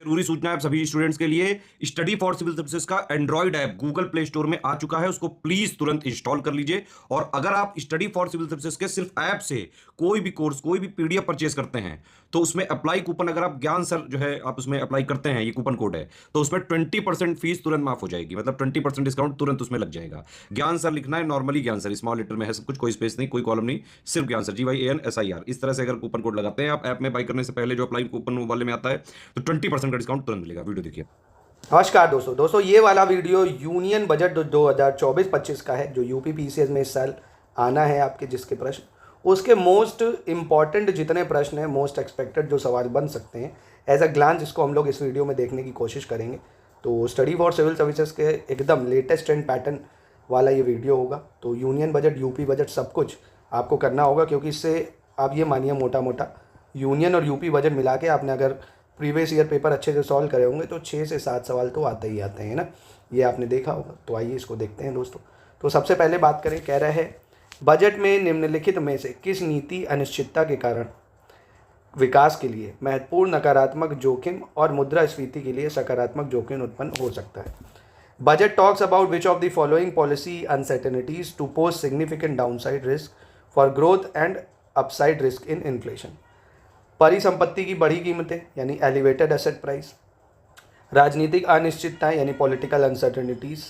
जरूरी सूचना है सभी स्टूडेंट्स के लिए। स्टडी फॉर सिविल सर्विसेज का Android app Google play store में आ चुका है, उसको प्लीज तुरंत इंस्टॉल कर लीजिए। और अगर आप स्टडी फॉर सिविल सर्विसेज के सिर्फ ऐप से कोई भी कोर्स, कोई भी पीडीएफ परचेज करते हैं, तो उसमें अप्लाई कूपन, अगर आप ज्ञान सर जो है आप उसमें अप्लाई करते हैं, ये कूपन कोड है, तो उसमें 20% फीस तुरंत माफ हो जाएगी। मतलब 20% डिस्काउंट तुरंत उसमें लग जाएगा। ज्ञान सर लिखना है, नॉर्मली ज्ञान सर, स्मॉल लेटर में है सब कुछ, कोई स्पेस नहीं, कोई कॉलम नहीं, सिर्फ ज्ञान सर, GYANSIR। इस तरह से अगर कूपन कोड लगाते हैं आप ऐप में बाई करने से पहले, जो अप्लाई कूपन वाले में आता है, तो 20% का डिस्काउंट तुरंत मिलेगा। वीडियो देखिए। नमस्कार दोस्तों ये वाला वीडियो यूनियन बजट 2024-25 का है, जो यूपी पीसीएस में इस साल आना है आपके, जिसके प्रश्न, उसके मोस्ट इम्पॉर्टेंट जितने प्रश्न हैं, मोस्ट एक्सपेक्टेड जो सवाल बन सकते हैं, एज अ ग्लांस इसको हम लोग इस वीडियो में देखने की कोशिश करेंगे। तो स्टडी फॉर सिविल सर्विसेज के एकदम लेटेस्ट एंड पैटर्न वाला ये वीडियो होगा। तो यूनियन बजट, यूपी बजट, सब कुछ आपको करना होगा, क्योंकि इससे आप ये मानिए मोटा मोटा यूनियन और यूपी बजट मिला के आपने अगर प्रीवियस ईयर पेपर अच्छे से सॉल्व करे होंगे तो 6 से 7 सवाल तो आते ही आते हैं ना, ये आपने देखा होगा। तो आइए इसको देखते हैं दोस्तों। तो सबसे पहले बात करें, कह रहा है बजट में निम्नलिखित में से किस नीति अनिश्चितता के कारण विकास के लिए महत्वपूर्ण नकारात्मक जोखिम और मुद्रास्फीति के लिए सकारात्मक जोखिम उत्पन्न हो सकता है। Budget talks about which of the following policy uncertainties to pose significant downside risk for growth and upside risk in inflation. परिसंपत्ति की बढ़ी कीमतें यानी एलिवेटेड एसेट प्राइस, राजनीतिक अनिश्चितताएं यानी पॉलिटिकल अनसर्टेनिटीज,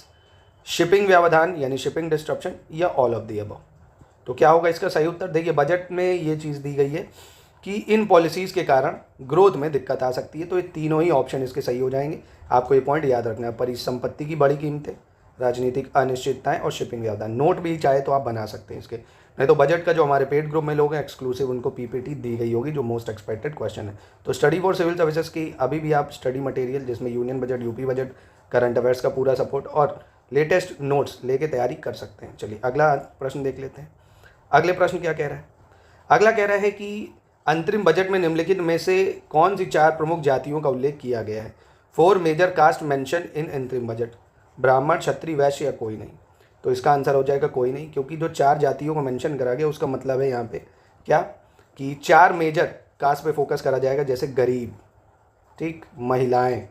शिपिंग व्यवधान यानी शिपिंग डिस्ट्रप्शन, या ऑल ऑफ द अबव। तो क्या होगा इसका सही उत्तर? देखिए, बजट में ये चीज़ दी गई है कि इन पॉलिसीज़ के कारण ग्रोथ में दिक्कत आ सकती है, तो ये तीनों ही ऑप्शन इसके सही हो जाएंगे। आपको ये पॉइंट याद रखना है, परिसंपत्ति की बड़ी कीमतें, राजनीतिक अनिश्चितताएं और शिपिंग व्यवधान। नोट भी चाहे तो आप बना सकते हैं इसके, नहीं तो बजट का जो हमारे पेड ग्रुप में लोग हैं एक्सक्लूसिव, उनको पीपीटी दी गई होगी जो मोस्ट एक्सपेक्टेड क्वेश्चन है। तो स्टडी फॉर सिविल सर्विसेज की अभी भी आप स्टडी मटेरियल, जिसमें union budget, UP budget, current affairs का पूरा सपोर्ट और लेटेस्ट नोट्स लेके तैयारी कर सकते हैं। चलिए अगला प्रश्न देख लेते हैं। अगले प्रश्न क्या कह रहा है? अगला कह रहा है कि अंतरिम बजट में निम्नलिखित में से कौन सी 4 प्रमुख जातियों का उल्लेख किया गया है? 4 मेजर कास्ट मेंशन इन अंतरिम बजट। ब्राह्मण, क्षत्रिय, वैश्य या कोई नहीं। तो इसका आंसर हो जाएगा कोई नहीं, क्योंकि जो 4 जातियों को मेंशन करा गया उसका मतलब है यहाँ पे क्या कि 4 मेजर कास्ट पे फोकस करा जाएगा, जैसे गरीब, ठीक, महिलाएं,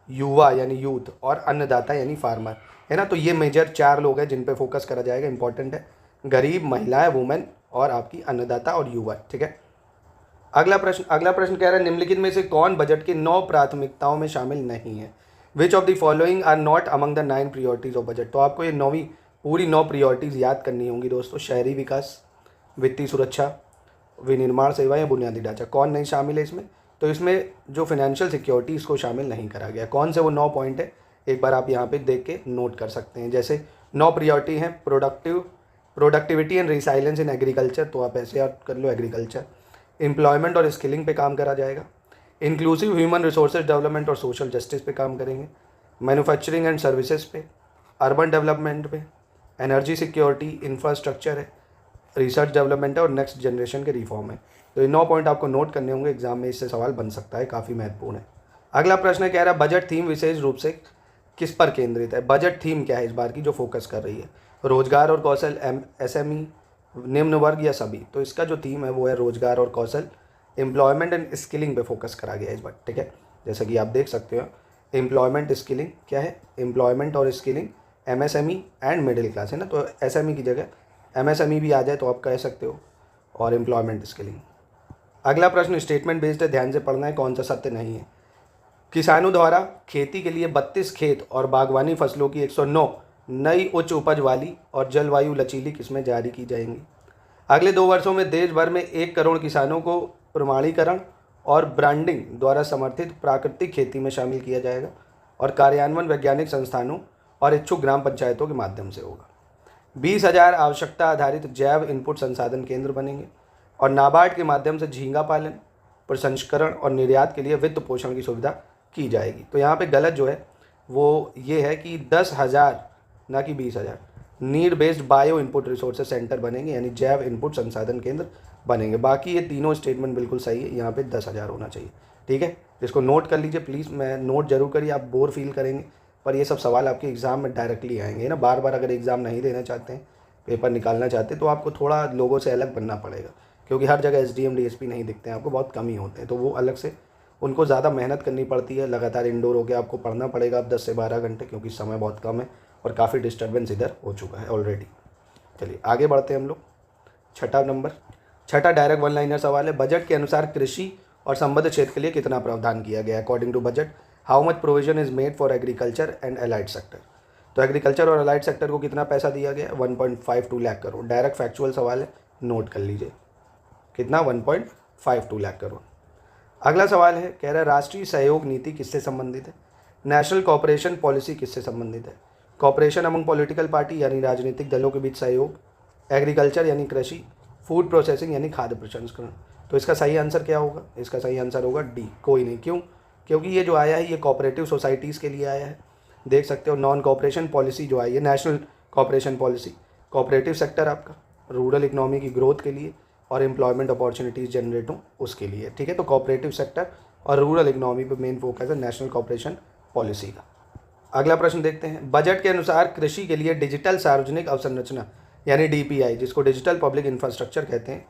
युवा यानी यूथ, और अन्नदाता यानी फार्मर, है ना। तो ये मेजर 4 लोग हैं जिन पे फोकस करा जाएगा, इंपॉर्टेंट है, गरीब, महिलाएं, वुमेन और आपकी अन्नदाता और युवा, ठीक है। अगला प्रश्न कह रहा है निम्नलिखित में से कौन बजट की 9 प्राथमिकताओं में शामिल नहीं है? Which of the following are not among the 9 priorities of budget. तो आपको ये पूरी 9 प्रियोरिटीज़ याद करनी होंगी दोस्तों। शहरी विकास, वित्तीय सुरक्षा, विनिर्माण सेवा या बुनियादी ढांचा। कौन नहीं शामिल है इसमें? तो इसमें जो फाइनेंशियल सिक्योरिटी, इसको शामिल नहीं करा गया। कौन से वो 9 पॉइंट है, एक बार आप यहाँ पे देख के नोट कर सकते हैं। जैसे 9 प्रियोरिटी हैं, productivity and resilience in agriculture, तो आप ऐसे याद कर लो, एग्रीकल्चर। एम्प्लॉयमेंट और स्किलिंग पे काम करा जाएगा। इंक्लूसिव ह्यूमन रिसोर्सेज डेवलपमेंट और सोशल जस्टिस पे काम करेंगे। मैन्युफैक्चरिंग एंड सर्विसेज पे, अर्बन डेवलपमेंट पे, एनर्जी सिक्योरिटी, इंफ्रास्ट्रक्चर है, रिसर्च डेवलपमेंट है और नेक्स्ट जनरेशन के रिफॉर्म है। तो ये 9 पॉइंट आपको नोट करने होंगे, एग्जाम में इससे सवाल बन सकता है, काफ़ी महत्वपूर्ण है। अगला प्रश्न कह रहा है बजट थीम विशेष रूप से किस पर केंद्रित है? बजट थीम क्या है इस बार की जो फोकस कर रही है? रोजगार और कौशल, SME, निम्न वर्ग या सभी? तो इसका जो थीम है वो है रोजगार और कौशल, एम्प्लॉयमेंट एंड स्किलिंग पे फोकस करा गया है इस बार, ठीक है। जैसा कि आप देख सकते हो, एम्प्लॉयमेंट स्किलिंग क्या है? एम्प्लॉयमेंट और skilling, MSME and middle class, है ना। तो SME की जगह MSME भी आ जाए तो आप कह सकते हो, और एम्प्लॉयमेंट स्किलिंग। अगला प्रश्न स्टेटमेंट बेस्ड है, ध्यान से पढ़ना है, कौन सा सत्य नहीं है। किसानों द्वारा खेती के लिए 32 खेत और बागवानी फसलों की 109 नई उच्च उपज वाली और जलवायु लचीली किस्में जारी की जाएंगी। अगले 2 वर्षों में देश भर में 1 करोड़ किसानों को प्रमाणीकरण और ब्रांडिंग द्वारा समर्थित प्राकृतिक खेती में शामिल किया जाएगा, और कार्यान्वयन वैज्ञानिक संस्थानों और इच्छुक ग्राम पंचायतों के माध्यम से होगा। 20,000 आवश्यकता आधारित जैव इनपुट संसाधन केंद्र बनेंगे, और नाबार्ड के माध्यम से झींगा पालन, प्रसंस्करण और निर्यात के लिए वित्त पोषण की सुविधा की जाएगी। तो यहाँ पे गलत जो है वो ये है कि 10,000 ना कि 20,000 need based bio input resources centre बनेंगे, यानी जैव इनपुट संसाधन केंद्र बनेंगे। बाकी ये तीनों स्टेटमेंट बिल्कुल सही है, यहाँ पे 10,000 होना चाहिए, ठीक है। इसको नोट कर लीजिए प्लीज़, मैं नोट जरूर करिए, आप बोर फील करेंगे, पर ये सब सवाल आपके एग्ज़ाम में डायरेक्टली आएंगे ना। बार बार अगर एग्ज़ाम नहीं देना चाहते हैं, पेपर निकालना चाहते हैं, तो आपको थोड़ा लोगों से अलग बनना पड़ेगा, क्योंकि हर जगह SDM DSP नहीं दिखते हैं आपको, बहुत कम ही होते हैं, तो वो अलग से उनको ज़्यादा मेहनत करनी पड़ती है, लगातार इंडोर होकर आपको पढ़ना पड़ेगा अब 10 से 12 घंटे, क्योंकि समय बहुत कम है और काफ़ी डिस्टर्बेंस इधर हो चुका है ऑलरेडी। चलिए आगे बढ़ते हैं हम लोग। छठा डायरेक्ट वन लाइनर सवाल है, बजट के अनुसार कृषि और संबद्ध क्षेत्र के लिए कितना प्रावधान किया गया है? According to budget how much provision is made for agriculture and allied sector? तो एग्रीकल्चर और अलाइड सेक्टर को कितना पैसा दिया गया? 1.52 लाख करोड़। डायरेक्ट फैक्चुअल सवाल है, नोट कर लीजिए कितना, 1.52 लाख करोड़। अगला सवाल है, कह रहा है राष्ट्रीय सहयोग नीति किससे संबंधित है? नेशनल कोऑपरेशन पॉलिसी किससे संबंधित है? कोऑपरेशन अमंग पॉलिटिकल पार्टी यानी राजनीतिक दलों के बीच सहयोग, एग्रीकल्चर यानी कृषि, फूड प्रोसेसिंग यानी खाद्य प्रसंस्करण। तो इसका सही आंसर क्या होगा? इसका सही आंसर होगा डी, कोई नहीं। क्यों? क्योंकि ये जो आया है ये कोऑपरेटिव सोसाइटीज़ के लिए आया है, देख सकते हो। नॉन कोऑपरेशन पॉलिसी जो आई है, national cooperation policy, cooperative sector आपका रूरल इकोनॉमी की ग्रोथ के लिए और एम्प्लॉयमेंट अपॉर्चुनिटीज़ जनरेट हो उसके लिए, ठीक है। तो कोऑपरेटिव सेक्टर और रूरल इकोनॉमी पे मेन फोकस है नेशनल कोऑपरेशन पॉलिसी का। अगला प्रश्न देखते हैं, बजट के अनुसार कृषि के लिए डिजिटल सार्वजनिक अवसंरचना यानी डीपीआई, जिसको डिजिटल पब्लिक इंफ्रास्ट्रक्चर कहते हैं,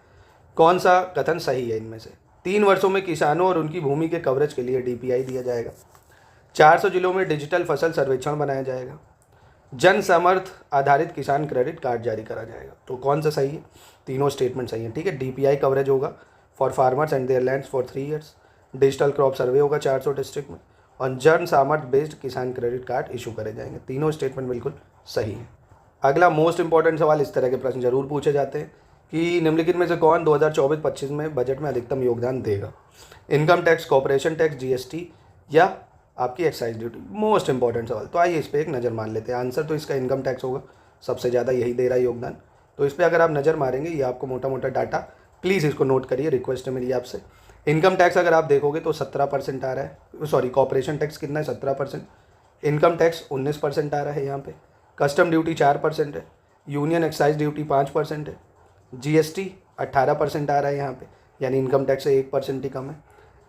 कौन सा कथन सही है इनमें से? 3 वर्षों में किसानों और उनकी भूमि के कवरेज के लिए डीपीआई दिया जाएगा, 400 जिलों में डिजिटल फसल सर्वेक्षण बनाया जाएगा, जन समर्थ आधारित किसान क्रेडिट कार्ड जारी करा जाएगा। तो कौन सा सही है? तीनों स्टेटमेंट सही है, ठीक है। डीपीआई कवरेज होगा for farmers and there lands for 3 years, digital crop survey होगा 400 डिस्ट्रिक्ट में, और जन सामर्थ बेस्ड किसान क्रेडिट कार्ड इशू करे जाएंगे। तीनों स्टेटमेंट बिल्कुल सही है। अगला मोस्ट इंपॉर्टेंट सवाल, इस तरह के प्रश्न जरूर पूछे जाते हैं कि निम्नलिखित में से कौन 2024-25 में बजट में अधिकतम योगदान देगा? Income tax, corporation tax, GST या आपकी एक्साइज ड्यूटी? मोस्ट इंपॉर्टेंट सवाल। तो आइए इस पर एक नज़र मार लेते हैं। आंसर तो इसका इनकम टैक्स होगा, सबसे ज़्यादा यही दे रहा है योगदान। तो इस पर अगर आप नज़र मारेंगे, ये आपको मोटा मोटा डाटा, प्लीज़ इसको नोट करिए, रिक्वेस्ट है मेरी आपसे। इनकम टैक्स अगर आप देखोगे तो 17% आ रहा है, सॉरी कॉर्पोरेशन टैक्स कितना है? 17%। इनकम टैक्स 19% आ रहा है यहाँ पे। कस्टम ड्यूटी 4% है, यूनियन एक्साइज ड्यूटी 5% है, जीएसटी 18% आ रहा है यहाँ पे, यानी इनकम टैक्स से 1% ही कम है।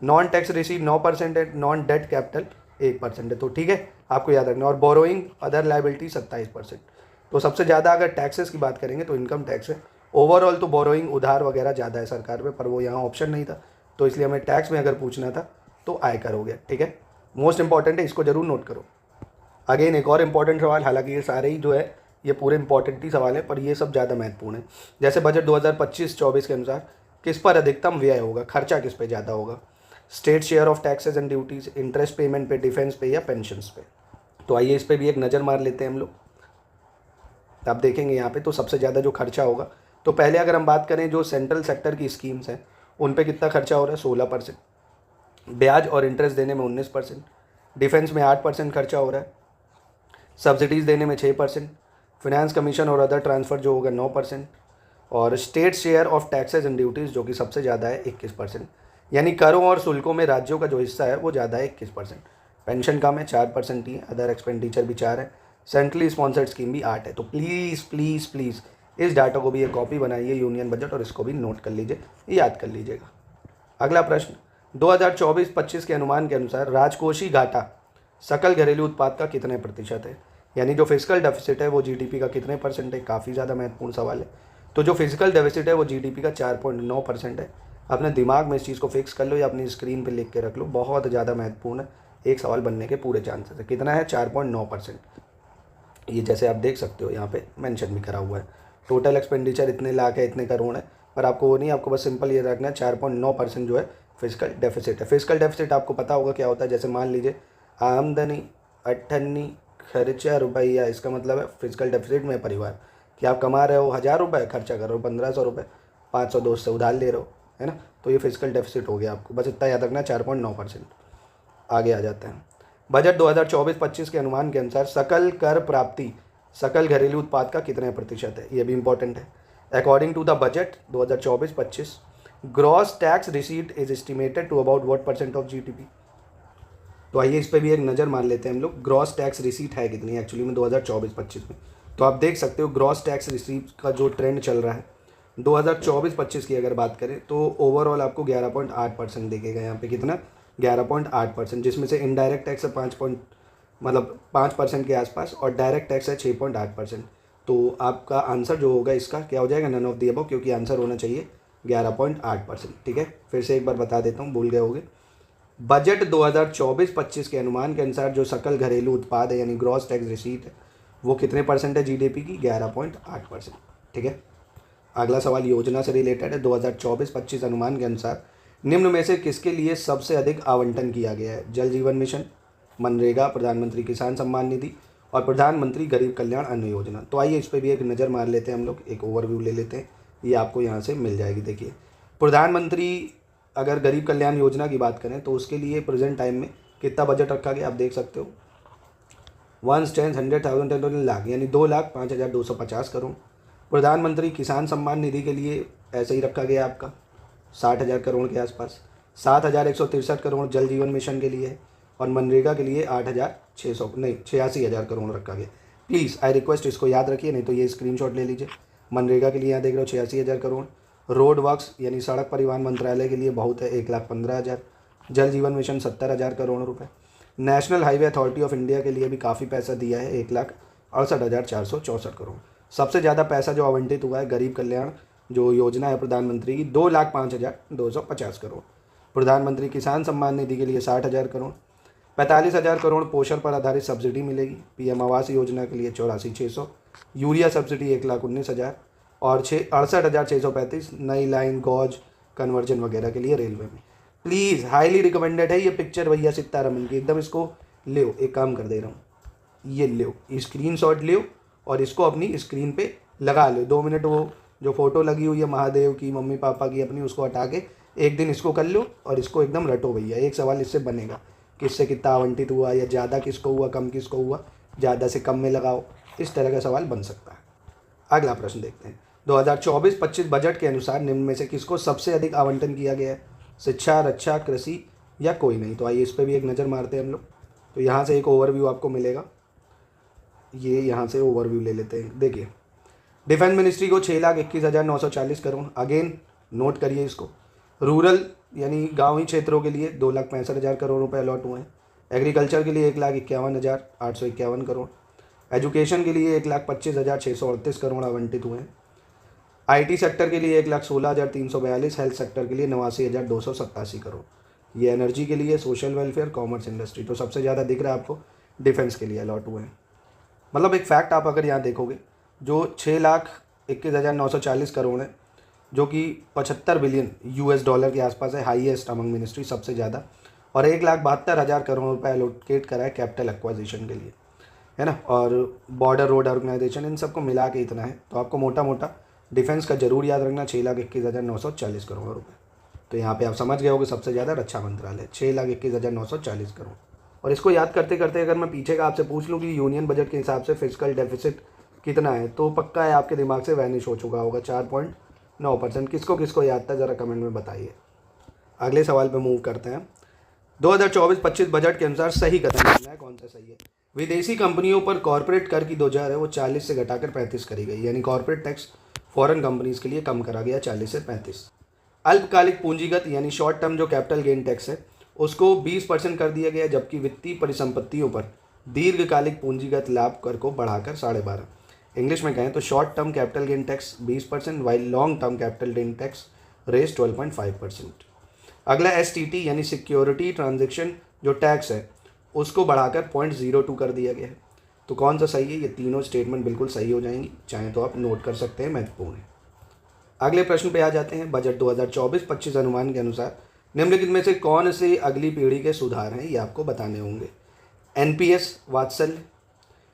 नॉन टैक्स रिसीव 9% है, नॉन डेट कैपिटल 1% है। तो ठीक है, आपको याद रखना। और बोरोइंग अदर लाइबिलिटी 27%। तो सबसे ज़्यादा अगर टैक्सेस की बात करेंगे तो इनकम टैक्स है। ओवरऑल तो बोरोइंग उधार वगैरह ज़्यादा है सरकार पे, पर वो यहाँ ऑप्शन नहीं था, तो इसलिए हमें टैक्स में अगर पूछना था तो आयकर हो गया, ठीक है। मोस्ट इंपॉर्टेंट है, इसको जरूर नोट करो। अगेन एक और इंपॉर्टेंट सवाल, हालांकि ये सारे ही जो है ये पूरे इंपॉर्टेंट ही सवाल है, पर ये सब ज़्यादा महत्वपूर्ण है। जैसे बजट 2025-24 के अनुसार किस पर अधिकतम व्यय होगा, खर्चा किस पे ज़्यादा होगा? State share of taxes and duties, interest payment पे, डिफेंस पे या पेंशन्स पे? तो आइए इस पर भी एक नज़र मार लेते हैं हम लोग। आप देखेंगे यहाँ पे तो सबसे ज़्यादा जो खर्चा होगा, तो पहले अगर हम बात करें जो सेंट्रल सेक्टर की स्कीम्स हैं उन पे कितना खर्चा हो रहा है? 16%। ब्याज और इंटरेस्ट देने में 19%, डिफेंस में 8% खर्चा हो रहा है, सब्सिडीज़ देने में 6%, फिनेंस कमीशन और अदर ट्रांसफ़र जो होगा 9%, और state share of taxes and duties जो कि सबसे ज़्यादा है 21%। यानी करों और शुल्कों में राज्यों का जो हिस्सा है वो ज़्यादा है 21%। पेंशन कम है 4% ही है, अदर एक्सपेंडिचर भी 4 है, सेंट्रली स्पॉन्सर्ड स्कीम भी 8 है। तो प्लीज़ प्लीज़ प्लीज़ इस डाटा को भी एक कॉपी बनाइए यूनियन बजट, और इसको भी नोट कर लीजिए, याद कर लीजिएगा। अगला प्रश्न, 2024-25 के अनुमान के अनुसार राजकोषीय घाटा सकल घरेलू उत्पाद का कितने प्रतिशत है? यानी जो फिजिकल डेफिसिट है वो जीडीपी का कितने परसेंट है? काफ़ी ज़्यादा महत्वपूर्ण सवाल है। तो जो फिजिकल डेफिसिट है वो जीडीपी का 4.9% है। अपने दिमाग में इस चीज़ को फिक्स कर लो या अपनी स्क्रीन पे लिख के रख लो, बहुत ज़्यादा महत्वपूर्ण है, एक सवाल बनने के पूरे चांसेस है। कितना है? 4.9%। ये जैसे आप देख सकते हो यहाँ पे मेंशन भी करा हुआ है। टोटल एक्सपेंडिचर इतने लाख है, इतने करोड़ है, पर आपको वो नहीं, आपको बस सिंपल ये रखना है 4.9% जो है फिजिकल डेफिसिट है। फिजिकल डेफिसिट आपको पता होगा क्या होता है। जैसे मान लीजिए आमदनी 98, खर्चा रुपया, इसका मतलब है फिजिकल डेफिसिट में परिवार कि आप कमा रहे हो 1000 रुपये, खर्चा कर रहे हो 1500 रुपये, 500 दोस्त से उधार ले रहे हो, है ना। तो ये फिजिकल डेफिसिट हो गया, आपको बस इतना याद रखना है 4.9%। आगे आ जाते हैं। बजट 2024-25 के अनुमान के अनुसार सकल कर प्राप्ति सकल घरेलू उत्पाद का कितने प्रतिशत है? ये भी इंपॉर्टेंट है। According to the budget 2024-25 gross tax receipt is estimated to about what percent of GDP? तो आइए इस पर भी एक नज़र मार लेते हैं हम लोग। ग्रॉस टैक्स रिसीट है कितनी एक्चुअली में 2024-25 में? तो आप देख सकते हो ग्रॉस टैक्स रिसीट का जो ट्रेंड चल रहा है 2024-25 की अगर बात करें तो ओवरऑल आपको 11.8% दिखेगा यहाँ पे। कितना? 11.8%, जिसमें से इनडायरेक्ट टैक्स है 5% के आसपास, और डायरेक्ट टैक्स है 6.8%। तो आपका आंसर जो होगा इसका क्या हो जाएगा? नन ऑफ दी अबव, क्योंकि आंसर होना चाहिए 11.8%। ठीक है, फिर से एक बार बता देता हूँ, भूल गए होगे। बजट 2024-25 के अनुमान के अनुसार जो सकल घरेलू उत्पाद है यानी ग्रॉस टैक्स रिसीट है वो कितने परसेंट है जीडीपी की? 11.8%। ठीक है। अगला सवाल योजना से रिलेटेड है। 2024-25 अनुमान के अनुसार निम्न में से किसके लिए सबसे अधिक आवंटन किया गया है? जल जीवन मिशन, मनरेगा, प्रधानमंत्री किसान सम्मान निधि और प्रधानमंत्री गरीब कल्याण अन्न योजना। तो आइए इस पर भी एक नज़र मार लेते हैं हम लोग, एक ओवरव्यू ले लेते हैं, ये आपको यहाँ से मिल जाएगी। देखिए, प्रधानमंत्री अगर गरीब कल्याण योजना की बात करें तो उसके लिए प्रेजेंट टाइम में कितना बजट रखा गया आप देख सकते हो, 1 10 100,000 10 लाख यानी 2,05,250 करोड़। प्रधानमंत्री किसान सम्मान निधि के लिए ऐसे ही रखा गया आपका 60,000 करोड़ के आसपास। 7,163 करोड़ जल जीवन मिशन के लिए है और मनरेगा के लिए 86,000 करोड़ रखा गया। प्लीज़ आई रिक्वेस्ट इसको याद रखिए, नहीं तो ये स्क्रीनशॉट ले लीजिए। मनरेगा के लिए यहाँ देख रहे हो 86,000 करोड़। रोड वर्क्स यानी सड़क परिवहन मंत्रालय के लिए बहुत है 1,15,000। जल जीवन मिशन 70,000 करोड़ रुपए। National highway authority of India के लिए भी काफ़ी पैसा दिया है 1,68,464 करोड़। सबसे ज़्यादा पैसा जो आवंटित हुआ है गरीब कल्याण जो योजना है प्रधानमंत्री की 2,05,250 करोड़। प्रधानमंत्री किसान सम्मान निधि के लिए 60,000 करोड़। 45,000 करोड़ पोषण पर आधारित सब्सिडी मिलेगी। पीएम आवास योजना के लिए 84,600। यूरिया सब्सिडी 1,19,000 और 68,635 नई लाइन गॉज कन्वर्जन वगैरह के लिए रेलवे में। प्लीज़ हाईली रिकमेंडेड है ये पिक्चर भैया सीतारमन की, एकदम इसको ले। एक काम कर दे रहा हूँ, ये ले स्क्रीनशॉट ले और इसको अपनी स्क्रीन पे लगा लो। 2 मिनट वो जो फोटो लगी हुई है महादेव की, मम्मी पापा की अपनी, उसको हटा के एक दिन इसको कर लो और इसको एकदम रटो भैया। एक सवाल इससे बनेगा, किससे कितना आवंटित हुआ या ज़्यादा किसको हुआ, कम किसको हुआ, ज़्यादा से कम में लगाओ, इस तरह का सवाल बन सकता है। अगला प्रश्न देखते हैं। 2024-25 बजट के अनुसार निम्न में से किसको सबसे अधिक आवंटन किया गया है? शिक्षा, रक्षा, कृषि या कोई नहीं? तो आइए इस पर भी एक नज़र मारते हैं हम लोग। तो यहाँ से एक ओवरव्यू आपको मिलेगा, ये यहाँ से ओवरव्यू ले लेते हैं। देखिए, डिफेंस मिनिस्ट्री को 6,21,940 करोड़, अगेन नोट करिए इसको। रूरल यानी गाँवी क्षेत्रों के लिए 2,65,000 करोड़ रुपए अलॉट हुए हैं। एग्रीकल्चर के लिए 1,51,851 करोड़। एजुकेशन के लिए 1,25,638 करोड़ आवंटित हुए हैं। आईटी सेक्टर के लिए 1,16,342, हेल्थ सेक्टर के लिए 89,287 करोड़। ये एनर्जी के लिए, सोशल वेलफेयर, कॉमर्स, इंडस्ट्री, तो सबसे ज़्यादा दिख रहा है आपको डिफेंस के लिए अलॉट हुए हैं। मतलब एक फैक्ट आप अगर यहाँ देखोगे, जो 6,21,940 करोड़ है जो कि 75 बिलियन US डॉलर के आसपास है, हाईएस्ट अमंग मिनिस्ट्री, सबसे ज़्यादा, और 1,72,000 करोड़ रुपये एलोकेट करा है कैपिटल एक्वाजिशन के लिए, है ना, और बॉर्डर रोड ऑर्गेनाइजेशन, इन सबको मिला के इतना है। तो आपको मोटा मोटा डिफेंस का जरूर याद रखना 6,21,940 करोड़ रुपए। तो यहाँ पे आप समझ गए होगे सबसे ज़्यादा रक्षा मंत्रालय 6,21,940 करोड़। और इसको याद करते करते अगर मैं पीछे का आपसे पूछ लूँ कि यूनियन बजट के हिसाब से फिजिकल डेफिसिट कितना है, तो पक्का है आपके दिमाग से वैनिश हो चुका होगा, 4.9%। किसको किसको याद था ज़रा कमेंट में बताइए। अगले सवाल पे मूव करते हैं। 2024-25 बजट के अनुसार सही कदम लेना है, कौन सा सही है? विदेशी कंपनियों पर कॉर्पोरेट कर की दर है वो 40 से घटाकर 35 करी गई, यानी कॉर्पोरेट टैक्स फॉरेन कंपनीज के लिए कम करा गया 40 से 35। अल्पकालिक पूंजीगत यानी शॉर्ट टर्म जो कैपिटल गेन टैक्स है उसको 20% कर दिया गया, जबकि वित्तीय परिसंपत्तियों पर दीर्घकालिक पूंजीगत लाभ कर को बढ़ाकर 12.5। इंग्लिश में कहें तो short term capital gain tax 20%, while long term capital gain tax rates 12.5%। अगला STT यानी सिक्योरिटी ट्रांजैक्शन जो टैक्स है उसको बढ़ाकर 0.02 कर दिया गया है। तो कौन सा सही है? ये तीनों स्टेटमेंट बिल्कुल सही हो जाएंगी, चाहे तो आप नोट कर सकते हैं, महत्वपूर्ण है। अगले प्रश्न पे आ जाते हैं। बजट 2024-25 अनुमान के अनुसार निम्नलिखित में से कौन से अगली पीढ़ी के सुधार हैं, ये आपको बताने होंगे। NPS वात्सल्य,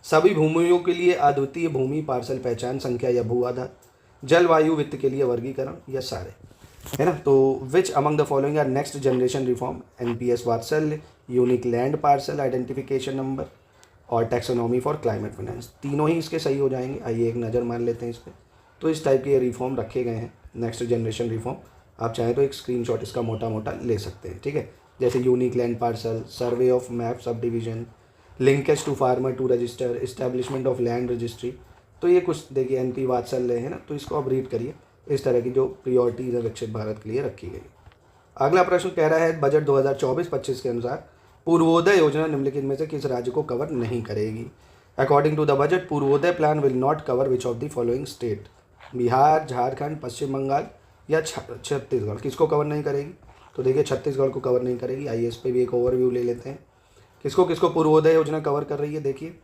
सभी भूमियों के लिए अद्वितीय भूमि पार्सल पहचान संख्या या भू आधार, जलवायु वित्त के लिए वर्गीकरण, या सारे, है ना। तो which among the following are next generation reform? NPS Vatsalya, unique land parcel identification number और टैक्सोनॉमी फॉर क्लाइमेट फाइनेंस, तीनों ही इसके सही हो जाएंगे। आइए एक नज़र मार लेते हैं इस पर। तो इस टाइप के रिफॉर्म रखे गए हैं, नेक्स्ट जनरेशन रिफॉर्म। आप चाहें तो एक स्क्रीनशॉट इसका मोटा मोटा ले सकते हैं, ठीक है। जैसे unique land parcel, survey of map sub division, linkage to farmer to register, establishment of land registry. तो ये कुछ देखिए NP वात्सल्य है ना, तो इसको आप रीड करिए। इस तरह की जो प्रियोरिटीज़ है विकसित भारत के लिए रखी गई। अगला प्रश्न कह रहा है बजट 2024-25 के अनुसार पूर्वोदय योजना निम्नलिखित में से किस राज्य को कवर नहीं करेगी? According to the budget Purvodaya plan will not cover which of the following state? Bihar, Jharkhand, Paschim Bengal या छत्तीसगढ़, किसको कवर नहीं करेगी? तो देखिए छत्तीसगढ़ को कवर नहीं करेगी। आइए इस पे भी एक ओवरव्यू ले लेते हैं, किसको किसको पूर्वोदय योजना कवर कर रही है। देखिए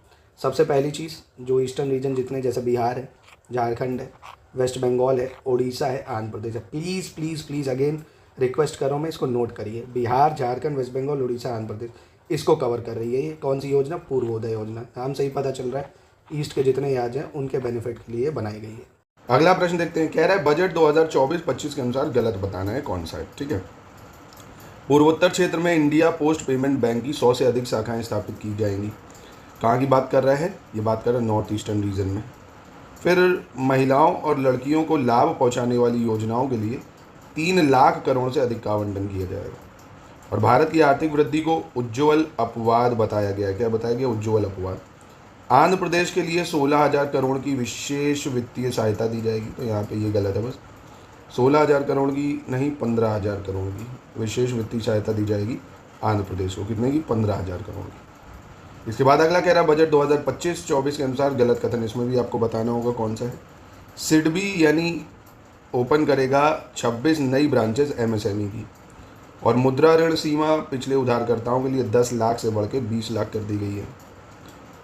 सबसे पहली चीज़ जो ईस्टर्न रीजन जितने, जैसे बिहार है, झारखंड है, वेस्ट बंगाल है, उड़ीसा है, आंध्र प्रदेश है, please please please again request करो मैं, इसको नोट करिए। बिहार, झारखंड, वेस्ट बंगाल, उड़ीसा, आंध्र प्रदेश, इसको कवर कर रही है ये कौन सी योजना? पूर्वोदय योजना। नाम से ही पता चल रहा है ईस्ट के जितने राज्य हैं उनके बेनिफिट के लिए बनाई गई है। अगला प्रश्न देखते हैं, कह रहा है बजट 2024-25 के अनुसार गलत बताना है कौन सा है। ठीक है, पूर्वोत्तर क्षेत्र में इंडिया पोस्ट पेमेंट बैंक की 100 से अधिक शाखाएं स्थापित की जाएंगी। कहाँ की बात कर रहा है? ये बात कर रहा है नॉर्थ ईस्टर्न रीजन में। फिर महिलाओं और लड़कियों को लाभ पहुंचाने वाली योजनाओं के लिए 3 लाख करोड़ से अधिक का आवंटन किया जाएगा। और भारत की आर्थिक वृद्धि को उज्ज्वल अपवाद बताया गया है। क्या बताया गया? उज्ज्वल अपवाद। आंध्र प्रदेश के लिए 16,000 करोड़ की विशेष वित्तीय सहायता दी जाएगी। तो यहाँ पे ये गलत है, बस 16,000 करोड़ की नहीं, 15,000 करोड़ की विशेष वित्तीय सहायता दी जाएगी आंध्र प्रदेश को। कितने की? 15,000 करोड़ की। इसके बाद अगला कह रहा है बजट 2025-24 के अनुसार गलत कथन। इसमें भी आपको बताना होगा कौन सा है। सिडबी यानी ओपन करेगा 26 नई ब्रांचेस एमएसएमई की। और मुद्रा ऋण सीमा पिछले उधारकर्ताओं के लिए 10 लाख से बढ़ के 20 लाख कर दी गई है।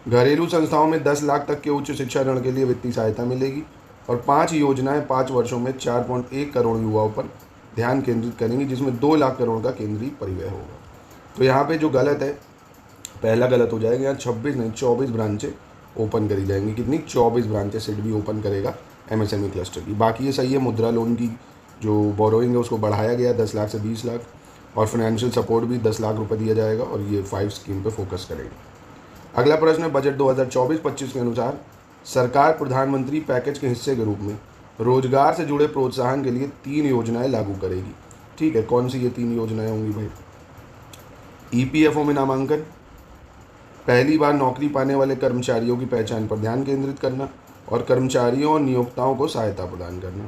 घरेलू संस्थाओं में 10 लाख तक के उच्च शिक्षा ऋण के लिए वित्तीय सहायता मिलेगी। और 5 योजनाएं 5 वर्षों में 4.1 करोड़ युवाओं पर ध्यान केंद्रित करेंगी, जिसमें 2 लाख करोड़ का केंद्रीय परिव्यय होगा। तो यहाँ पे जो गलत है, पहला गलत हो जाएगा। यहाँ 26 नहीं 24 ब्रांचें ओपन करी जाएंगी। कितनी? 24 ब्रांचें सिडबी ओपन करेगा एमएसएमई क्लस्टर की। बाकी ये सही है। मुद्रा लोन की जो बोरोइंग है उसको बढ़ाया गया 10 लाख से 20 लाख, और फाइनेंशियल सपोर्ट भी 10 लाख रुपए दिया जाएगा, और ये 5 स्कीम पे फोकस करेगी। अगला प्रश्न है बजट 2024-25 के अनुसार सरकार प्रधानमंत्री पैकेज के हिस्से के रूप में रोजगार से जुड़े प्रोत्साहन के लिए 3 योजनाएं लागू करेगी। ठीक है, कौन सी ये 3 योजनाएं होंगी भाई? ईपीएफओ में नामांकन, पहली बार नौकरी पाने वाले कर्मचारियों की पहचान पर ध्यान केंद्रित करना, और कर्मचारियों और नियोक्ताओं को सहायता प्रदान करना।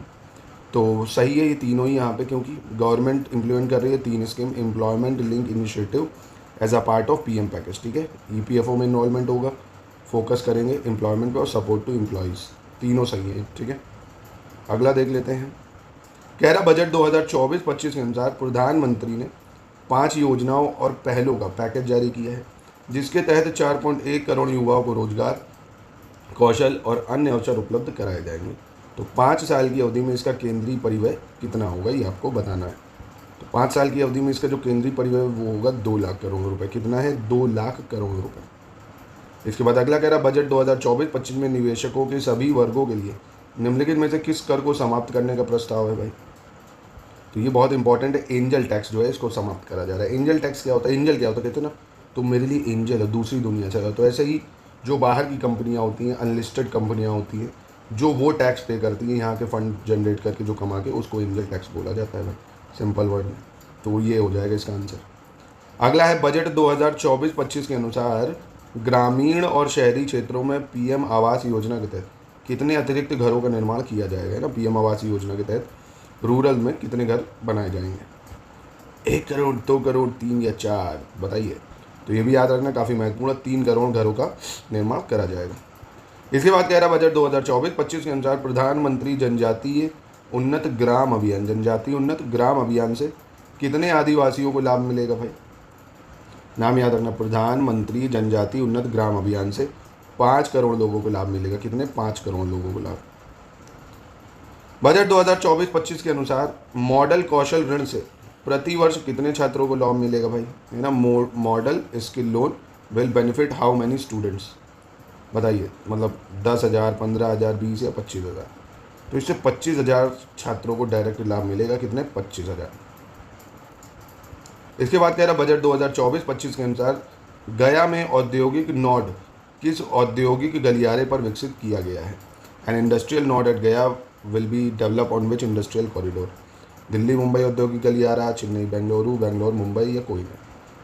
तो सही है ये तीनों ही यहाँ पे, क्योंकि गवर्नमेंट इम्प्लीमेंट कर रही है 3 scheme employment link initiative as a part of PM package. ठीक है, ईपीएफओ में इन्वॉल्वमेंट होगा, फोकस करेंगे एम्प्लॉयमेंट पे, और सपोर्ट टू एम्प्लॉयज़, तीनों सही है। ठीक है, अगला देख लेते हैं। कह रहा बजट 2024-25 के अनुसार प्रधानमंत्री ने 5 योजनाओं और पहलों का पैकेज जारी किया है, जिसके तहत 4.1 करोड़ युवाओं को रोजगार, कौशल और अन्य अवसर उपलब्ध कराए जाएंगे। तो 5 साल की अवधि में इसका केंद्रीय परिव्यय कितना होगा ये आपको बताना है। तो 5 साल की अवधि में इसका जो केंद्रीय परिव्यय वो होगा 2 लाख करोड़ रुपए। कितना है? 2 लाख करोड़ रुपए। इसके बाद अगला कह रहा बजट 2024-25 में निवेशकों के सभी वर्गों के लिए निम्नलिखित में से किस कर को समाप्त करने का प्रस्ताव है भाई? तो ये बहुत इंपॉर्टेंट है। एंजल टैक्स जो है इसको समाप्त करा जा रहा है। एंजल टैक्स क्या होता है? एंजल क्या होता है? कहते हैं ना तुम मेरे लिए एंजल है, दूसरी दुनिया से। तो ऐसे ही जो बाहर की कंपनियां होती हैं, अनलिस्टेड कंपनियां होती हैं, जो वो टैक्स पे करती हैं यहाँ के फंड जनरेट करके जो कमा के, उसको एंजल टैक्स बोला जाता है भाई, सिंपल वर्ड में। तो ये हो जाएगा इसका आंसर। अगला है बजट 2024-25 के अनुसार ग्रामीण और शहरी क्षेत्रों में पीएम आवास योजना के तहत कितने अतिरिक्त घरों का निर्माण किया जाएगा ना। पीएम आवास योजना के तहत रूरल में कितने घर बनाए जाएंगे? 1 करोड़, 2 करोड़, 3 या 4? बताइए। तो ये भी याद रखना, काफ़ी महत्वपूर्ण। 3 करोड़ घरों का निर्माण करा जाएगा। इसके बाद कह रहा बजट 2024-25 के अनुसार प्रधानमंत्री जनजातीय उन्नत ग्राम अभियान, जनजातीय उन्नत ग्राम अभियान से कितने आदिवासियों को लाभ मिलेगा भाई? नाम याद रखना, प्रधानमंत्री जनजातीय उन्नत ग्राम अभियान से 5 करोड़ लोगों को लाभ मिलेगा। कितने? 5 करोड़ लोगों को लाभ। बजट 2024-25 के अनुसार मॉडल कौशल ऋण से प्रति वर्ष कितने छात्रों को लाभ मिलेगा भाई? है ना, model skill loan will benefit how many students? बताइए। मतलब 10,000, 15,000, 20 या 25,000? तो इससे 25,000 छात्रों को डायरेक्ट लाभ मिलेगा। कितने? 25,000। इसके बाद कह रहा बजट 2024-25 के अनुसार गया में औद्योगिक नोड किस औद्योगिक गलियारे पर विकसित किया गया है? एन इंडस्ट्रियल नोड एट गया will be develop on which industrial corridor? Delhi Mumbai औद्योगिक गलियारा, चेन्नई बेंगलुरु, बेंगलोर मुंबई, या कोई नहीं?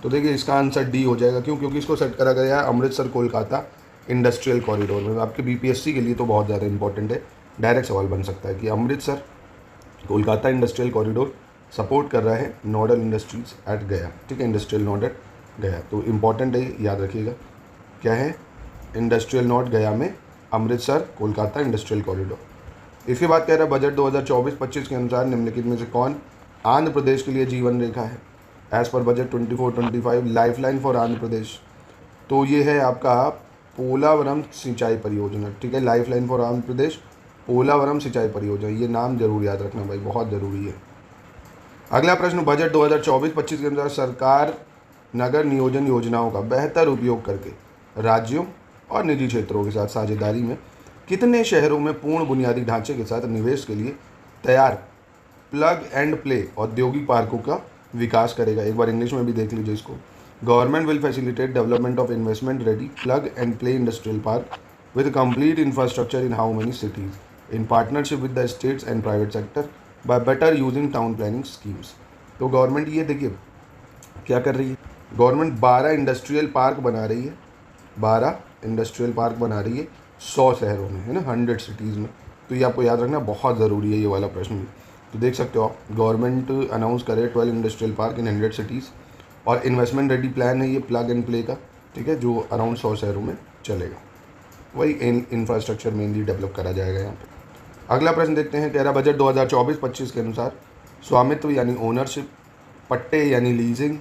तो देखिए इसका आंसर डी हो जाएगा। क्यों? क्योंकि इसको सेट करा गया है अमृतसर कोलकाता इंडस्ट्रियल कॉरिडोर में। आपके बीपीएससी के लिए तो बहुत ज़्यादा इंपॉर्टेंट है। डायरेक्ट सवाल बन सकता है कि Amritsar Kolkata industrial corridor support कर रहा है नोडल इंडस्ट्रीज एट गया। ठीक है, इंडस्ट्रियल नोड एट गया। तो इंपॉर्टेंट है, याद रखिएगा। क्या है? इंडस्ट्रियल नोड गया में अमृतसर कोलकाता इंडस्ट्रियल कॉरिडोर। इसके बाद कह रहा है बजट 2024-25 के अनुसार निम्नलिखित में से कौन आंध्र प्रदेश के लिए जीवन रेखा है as per budget 24-25 lifeline for Andhra Pradesh, तो ये है आपका पोलावरम सिंचाई परियोजना, ठीक है। लाइफलाइन फॉर आंध्र प्रदेश पोलावरम सिंचाई परियोजना, ये नाम जरूर याद रखना भाई, बहुत ज़रूरी है। अगला प्रश्न, बजट 2024-25 के अनुसार सरकार नगर नियोजन योजनाओं का बेहतर उपयोग करके राज्यों और निजी क्षेत्रों के साथ साझेदारी में कितने शहरों में पूर्ण बुनियादी ढांचे के साथ निवेश के लिए तैयार प्लग एंड प्ले औद्योगिक पार्कों का विकास करेगा। एक बार इंग्लिश में भी देख लीजिए इसको। Government will facilitate development of investment ready plug and play industrial park with complete infrastructure in how many cities in partnership with the states and private sector bye better using town planning schemes. तो government ये देखिए क्या कर रही है, government 12 industrial park बना रही है, 12 इंडस्ट्रियल पार्क बना रही है 100 शहरों में, है ना, 100 सिटीज़ में। तो ये आपको याद रखना बहुत ज़रूरी है ये वाला प्रश्न भी। तो देख सकते हो आप, गवर्नमेंट अनाउंस करे 12 इंडस्ट्रियल पार्क इन 100 सिटीज़ और इन्वेस्टमेंट रेडी प्लान है ये प्लग एंड प्ले का, ठीक है, जो अराउंड 100 शहरों में चलेगा। वही इंफ्रास्ट्रक्चर मेनली डेवलप करा जाएगा यहाँ पे। अगला प्रश्न देखते हैं, कह रहा बजट 2024-25 के अनुसार स्वामित्व यानी ओनरशिप, पट्टे यानी लीजिंग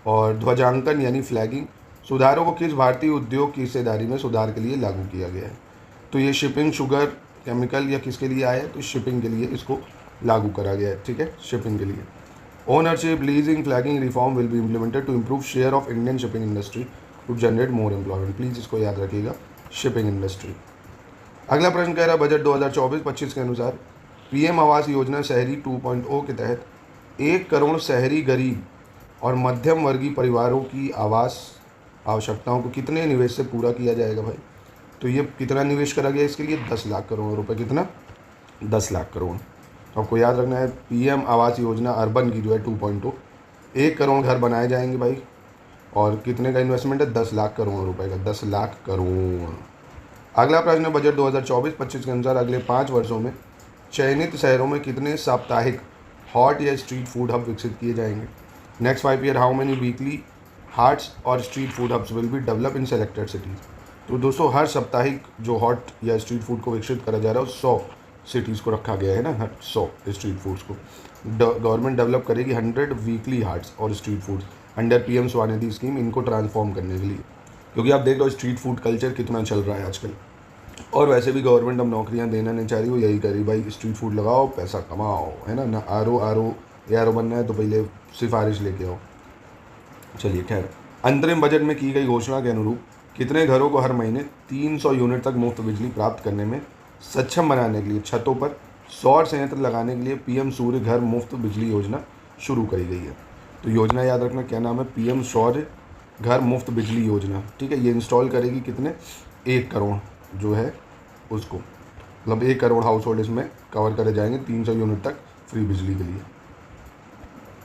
और ध्वजांकन यानी फ्लैगिंग सुधारों को किस भारतीय उद्योग की हिस्सेदारी में सुधार के लिए लागू किया गया है। तो ये शिपिंग, शुगर, केमिकल या किसके लिए आया है, तो शिपिंग के लिए इसको लागू करा गया है, ठीक है, शिपिंग के लिए। Ownership, leasing, flagging reform will be implemented to improve share of Indian shipping industry to generate more employment. Please इसको याद रखिएगा, शिपिंग इंडस्ट्री। अगला प्रश्न कह रहा है बजट 2024-25 के अनुसार पीएम आवास योजना शहरी 2.0 के तहत 1 करोड़ शहरी गरीब और मध्यम वर्गीय परिवारों की आवास आवश्यकताओं को कितने निवेश से पूरा किया जाएगा भाई। तो ये कितना निवेश करा गया इसके लिए, 10 लाख करोड़ रुपए। कितना, 10 लाख करोड़। तो आपको याद रखना है पीएम आवास योजना अर्बन की जो है 2.0, 1 करोड़ घर बनाए जाएंगे भाई और कितने का इन्वेस्टमेंट है, 10 लाख करोड़ रुपए का, 10 लाख करोड़। अगला प्रश्न है बजट 2024-25 के अनुसार अगले 5 वर्षों में चयनित शहरों में कितने साप्ताहिक हॉट या स्ट्रीट फूड हब विकसित किए जाएंगे। Next 5 year how many weekly haats और street food hubs will be develop in selected cities. तो दोस्तों हर साप्ताहिक जो हॉट या स्ट्रीट फूड को विकसित करा जा रहा है 100 सिटीज़ को रखा गया है ना, हर 100 स्ट्रीट फूड्स को गवर्नमेंट डेवलप करेगी 100 वीकली हार्ट्स और street foods under PM Svanidhi scheme, इनको ट्रांसफॉर्म करने के लिए। क्योंकि आप देख लो स्ट्रीट फूड कल्चर कितना चल रहा है आजकल, और वैसे भी गवर्नमेंट अब नौकरियां देना नहीं चाह रही, वो यही करी भाई, स्ट्रीट फूड लगाओ पैसा कमाओ, है ना आर ओ बनना है तो पहले सिफारिश लेके आओ। चलिए खैर, अंतरिम बजट में की गई घोषणा के अनुरूप कितने घरों को हर महीने 300 यूनिट तक मुफ्त बिजली प्राप्त करने में सक्षम बनाने के लिए छतों पर सौर संयंत्र लगाने के लिए पीएम सूर्य घर मुफ्त बिजली योजना शुरू करी गई है। तो योजना याद रखना क्या नाम है, पीएम सौर्य घर मुफ्त बिजली योजना, ठीक है। ये इंस्टॉल करेगी कितने, 1 करोड़ जो है उसको, मतलब 1 करोड़ हाउस होल्ड इसमें कवर करे जाएंगे 300 यूनिट तक फ्री बिजली के लिए।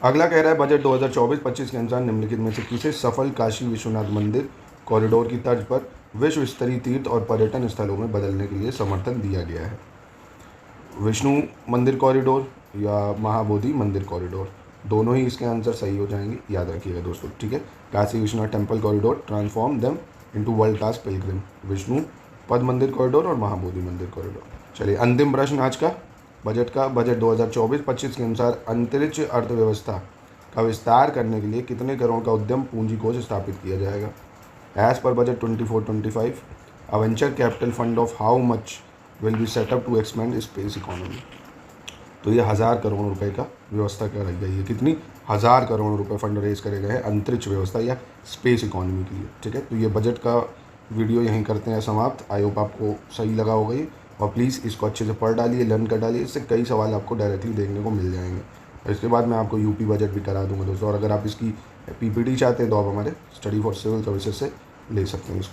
अगला कह रहा है बजट 2024-25 के अनुसार निम्नलिखित में से किसे सफल काशी विश्वनाथ मंदिर कॉरिडोर की तर्ज पर विश्व स्तरीय तीर्थ और पर्यटन स्थलों में बदलने के लिए समर्थन दिया गया है। विष्णु मंदिर कॉरिडोर या महाबोधि मंदिर कॉरिडोर, दोनों ही इसके आंसर सही हो जाएंगे, याद रखिएगा दोस्तों, ठीक है। Kashi Vishwanath temple corridor transform them into world class Pilgrim, Vishnu पद मंदिर कॉरिडोर और महाबोधि मंदिर कॉरिडोर। चलिए अंतिम प्रश्न आज का बजट का, बजट 2024-25 के अनुसार अंतरिक्ष अर्थव्यवस्था का विस्तार करने के लिए कितने करोड़ का उद्यम पूंजी कोष स्थापित किया जाएगा। As per budget 24-25 a venture capital fund of how much will be set up to expand space economy. तो ये 1000 करोड़ रुपए का व्यवस्था कराई गई है, कितनी, 1000 करोड़ रुपए फंड रेज करे गए हैं अंतरिक्ष व्यवस्था या स्पेस इकोनॉमी के लिए, ठीक है। तो ये बजट का वीडियो यहीं करते हैं समाप्त। आई होप आपको सही लगा होगा ये, और प्लीज़ इसको अच्छे से पढ़ डालिए, लर्न कर डालिए, इससे कई सवाल आपको डायरेक्टली देखने को मिल जाएंगे। और इसके बाद मैं आपको यूपी बजट भी करा दूंगा दोस्तों, और अगर आप इसकी पीपीटी चाहते हैं तो आप हमारे स्टडी फॉर सिविल सर्विसेज से ले सकते हैं इसको।